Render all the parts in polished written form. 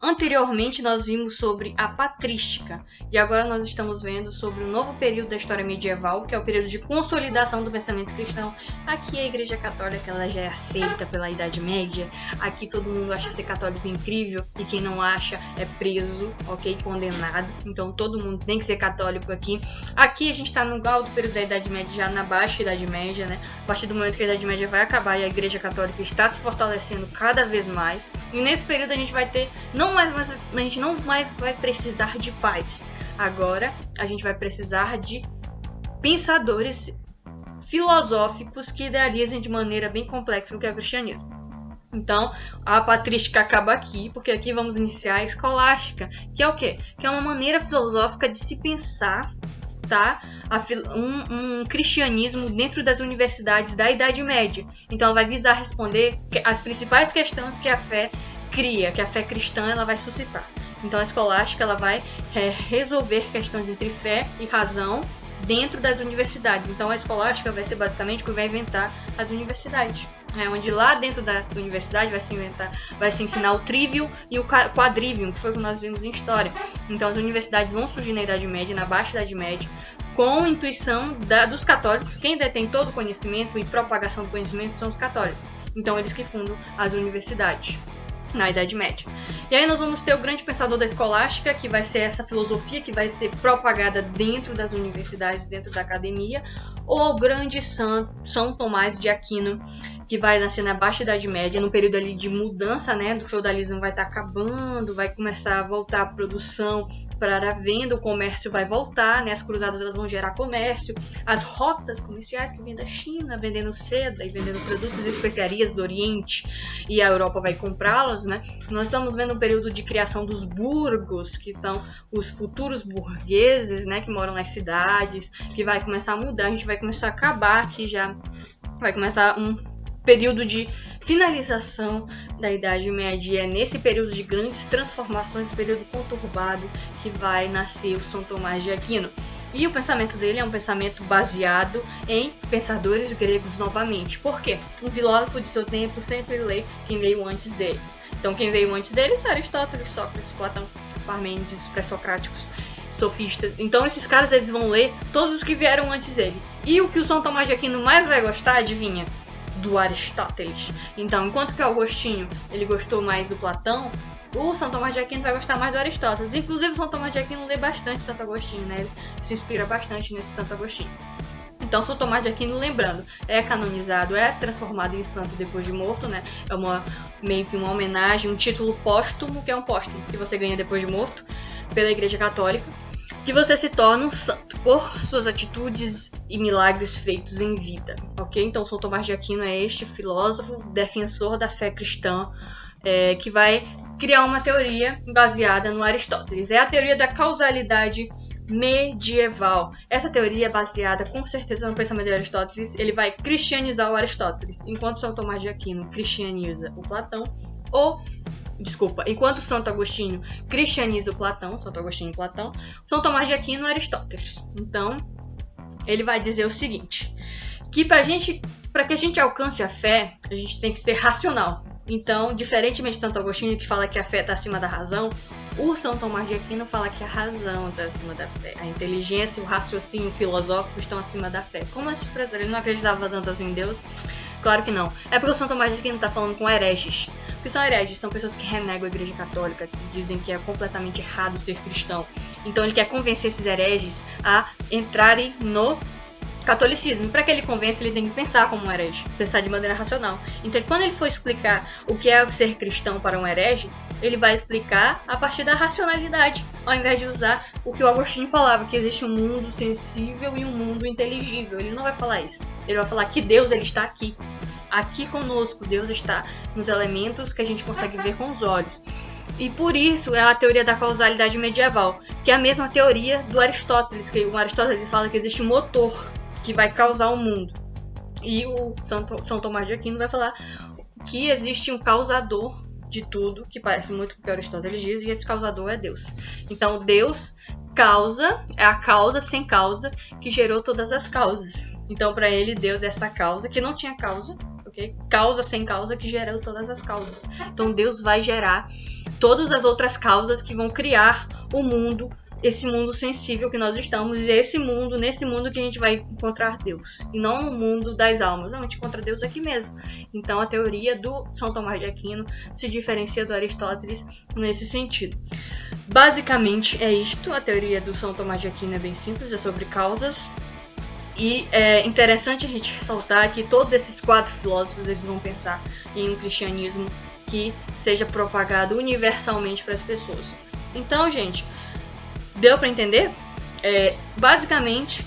Anteriormente, nós vimos sobre a patrística, e agora nós estamos vendo sobre um novo período da história medieval, que é o período de consolidação do pensamento cristão. Aqui a Igreja Católica ela já é aceita pela Idade Média, aqui todo mundo acha ser católico incrível, e quem não acha é preso, ok? Condenado. Então todo mundo tem que ser católico aqui. Aqui a gente está no alto período da Idade Média, já na baixa Idade Média, né? A partir do momento que a Idade Média vai acabar e a Igreja Católica está se fortalecendo cada vez mais, e nesse período a gente vai ter a gente não mais vai precisar de pais. Agora a gente vai precisar de pensadores filosóficos que idealizem de maneira bem complexa o que é o cristianismo. Então, a patrística acaba aqui, porque aqui vamos iniciar a escolástica, que é o quê? Que é uma maneira filosófica de se pensar, tá? Um cristianismo dentro das universidades da Idade Média. Então, ela vai visar responder as principais questões que a fé cria, que a fé cristã ela vai suscitar. Então a escolástica ela vai resolver questões entre fé e razão dentro das universidades. Então a escolástica vai ser basicamente o que vai inventar as universidades. Onde lá dentro da universidade vai se ensinar o trivium e o quadrivium, que foi o que nós vimos em história. Então as universidades vão surgir na Idade Média, na Baixa Idade Média, com a intuição dos católicos. Quem detém todo o conhecimento e propagação do conhecimento são os católicos. Então eles que fundam as universidades na Idade Média. E aí nós vamos ter o grande pensador da escolástica, que vai ser essa filosofia que vai ser propagada dentro das universidades, dentro da academia, ou o grande São Tomás de Aquino, que vai nascer na Baixa Idade Média, no período ali de mudança, né, do feudalismo vai estar acabando, vai começar a voltar a produção para a venda, o comércio vai voltar, né, as cruzadas elas vão gerar comércio, as rotas comerciais que vêm da China, vendendo seda e vendendo produtos e especiarias do Oriente, e a Europa vai comprá-los, né. Nós estamos vendo um período de criação dos burgos, que são os futuros burgueses, né, que moram nas cidades, que vai começar a mudar, a gente vai começar a acabar aqui já, vai começar um período de finalização da Idade Média. É nesse período de grandes transformações, período conturbado, que vai nascer o São Tomás de Aquino. E o pensamento dele é um pensamento baseado em pensadores gregos novamente. Por quê? Um filósofo de seu tempo sempre lê quem veio antes deles. Então quem veio antes deles? Aristóteles, Sócrates, Platão, Parmênides, pré-socráticos, sofistas. Então esses caras eles vão ler todos os que vieram antes dele. E o que o São Tomás de Aquino mais vai gostar, adivinha? Do Aristóteles. Então, enquanto que o Agostinho ele gostou mais do Platão, o São Tomás de Aquino vai gostar mais do Aristóteles. Inclusive, o São Tomás de Aquino lê bastante Santo Agostinho, né? Ele se inspira bastante nesse Santo Agostinho. Então, São Tomás de Aquino, lembrando, é canonizado, é transformado em santo depois de morto, né? É meio que uma homenagem, um título póstumo, que é um póstumo que você ganha depois de morto pela Igreja Católica, que você se torna um santo por suas atitudes e milagres feitos em vida, ok? Então, São Tomás de Aquino é este filósofo, defensor da fé cristã, que vai criar uma teoria baseada no Aristóteles. É a teoria da causalidade medieval. Essa teoria é baseada, com certeza, no pensamento de Aristóteles. Ele vai cristianizar o Aristóteles, enquanto São Tomás de Aquino cristianiza o Platão, enquanto Santo Agostinho cristianiza o Platão, Santo Agostinho e Platão, São Tomás de Aquino e Aristóteles. Então, ele vai dizer o seguinte, que para que a gente alcance a fé, a gente tem que ser racional. Então, diferentemente de Santo Agostinho, que fala que a fé está acima da razão, o São Tomás de Aquino fala que a razão está acima da fé. A inteligência e o raciocínio filosófico estão acima da fé. Como esse professor, ele não acreditava tanto assim em Deus? Claro que não. É porque o São Tomás de Aquino está falando com hereges. O que são hereges? São pessoas que renegam a Igreja Católica, que dizem que é completamente errado ser cristão. Então ele quer convencer esses hereges a entrarem no catolicismo. Para que ele convença, ele tem que pensar como um herege, pensar de maneira racional. Então, quando ele for explicar o que é ser cristão para um herege, ele vai explicar a partir da racionalidade, ao invés de usar o que o Agostinho falava, que existe um mundo sensível e um mundo inteligível. Ele não vai falar isso. Ele vai falar que Deus ele está aqui. Aqui conosco, Deus está nos elementos que a gente consegue ver com os olhos. E por isso é a teoria da causalidade medieval, que é a mesma teoria do Aristóteles, que o Aristóteles fala que existe um motor que vai causar o mundo. E o São Tomás de Aquino vai falar que existe um causador de tudo, que parece muito com o que Aristóteles diz, e esse causador é Deus. Então Deus causa, é a causa sem causa que gerou todas as causas. Então para ele Deus é essa causa que não tinha causa, ok? Causa sem causa que gerou todas as causas. Então Deus vai gerar todas as outras causas que vão criar o mundo, esse mundo sensível que nós estamos, e nesse mundo que a gente vai encontrar Deus, e não no mundo das almas. Não, a gente encontra Deus aqui mesmo. Então a teoria do São Tomás de Aquino se diferencia do Aristóteles nesse sentido. Basicamente é isto, a teoria do São Tomás de Aquino é bem simples, é sobre causas. E é interessante a gente ressaltar que todos esses 4 filósofos eles vão pensar em um cristianismo que seja propagado universalmente para as pessoas. Então, gente, deu para entender? Basicamente,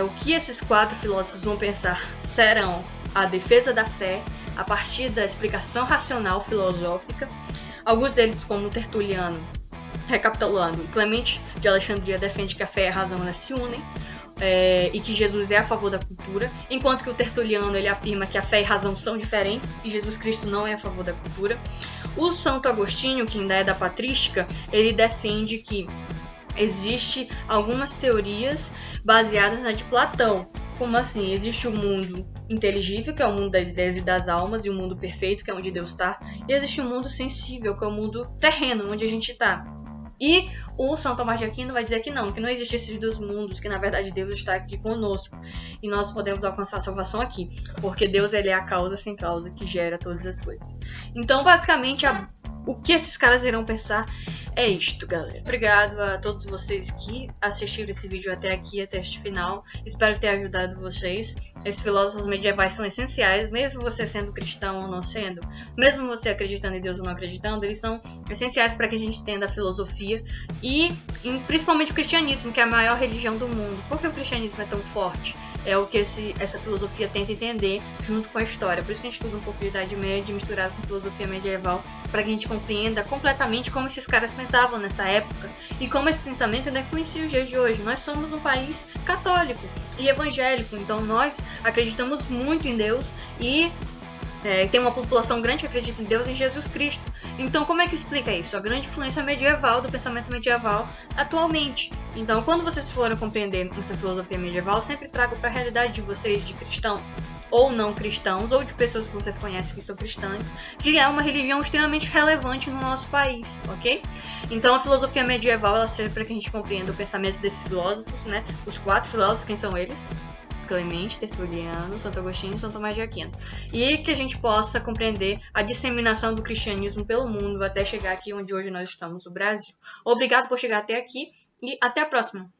o que esses 4 filósofos vão pensar serão a defesa da fé a partir da explicação racional filosófica. Alguns deles, como Tertuliano, recapitulando, Clemente de Alexandria defende que a fé e a razão elas se unem. E que Jesus é a favor da cultura, enquanto que o Tertuliano ele afirma que a fé e a razão são diferentes e Jesus Cristo não é a favor da cultura. O Santo Agostinho, que ainda é da patrística, ele defende que existe algumas teorias baseadas na de Platão. Como assim? Existe o mundo inteligível, que é o mundo das ideias e das almas, e o mundo perfeito, que é onde Deus está, e existe o mundo sensível, que é o mundo terreno, onde a gente está. E o São Tomás de Aquino vai dizer que não existe esses 2 mundos, que na verdade Deus está aqui conosco e nós podemos alcançar a salvação aqui, porque Deus ele é a causa sem causa que gera todas as coisas. Então, basicamente, o que esses caras irão pensar é isto, galera. Obrigado a todos vocês que assistiram esse vídeo até aqui, até este final. Espero ter ajudado vocês. Esses filósofos medievais são essenciais, mesmo você sendo cristão ou não sendo, mesmo você acreditando em Deus ou não acreditando, eles são essenciais para que a gente entenda a filosofia e principalmente o cristianismo, que é a maior religião do mundo. Por que o cristianismo é tão forte? É o que essa filosofia tenta entender junto com a história. Por isso que a gente estuda um pouco de Idade Média misturado com filosofia medieval, para que a gente compreenda completamente como esses caras pensavam nessa época e como esse pensamento ainda influencia os dias de hoje. Nós somos um país católico e evangélico, então nós acreditamos muito em Deus e tem uma população grande que acredita em Deus e em Jesus Cristo. Então, como é que explica isso? A grande influência medieval, do pensamento medieval atualmente. Então, quando vocês forem compreender essa filosofia medieval, sempre trago para a realidade de vocês, de cristãos ou não cristãos, ou de pessoas que vocês conhecem que são cristãs, que é uma religião extremamente relevante no nosso país, ok? Então, a filosofia medieval ela serve para que a gente compreenda o pensamento desses filósofos, né? Os 4 filósofos, quem são eles? Clemente, Tertuliano, Santo Agostinho e São Tomás de Aquino. E que a gente possa compreender a disseminação do cristianismo pelo mundo até chegar aqui onde hoje nós estamos, o Brasil. Obrigado por chegar até aqui e até a próxima!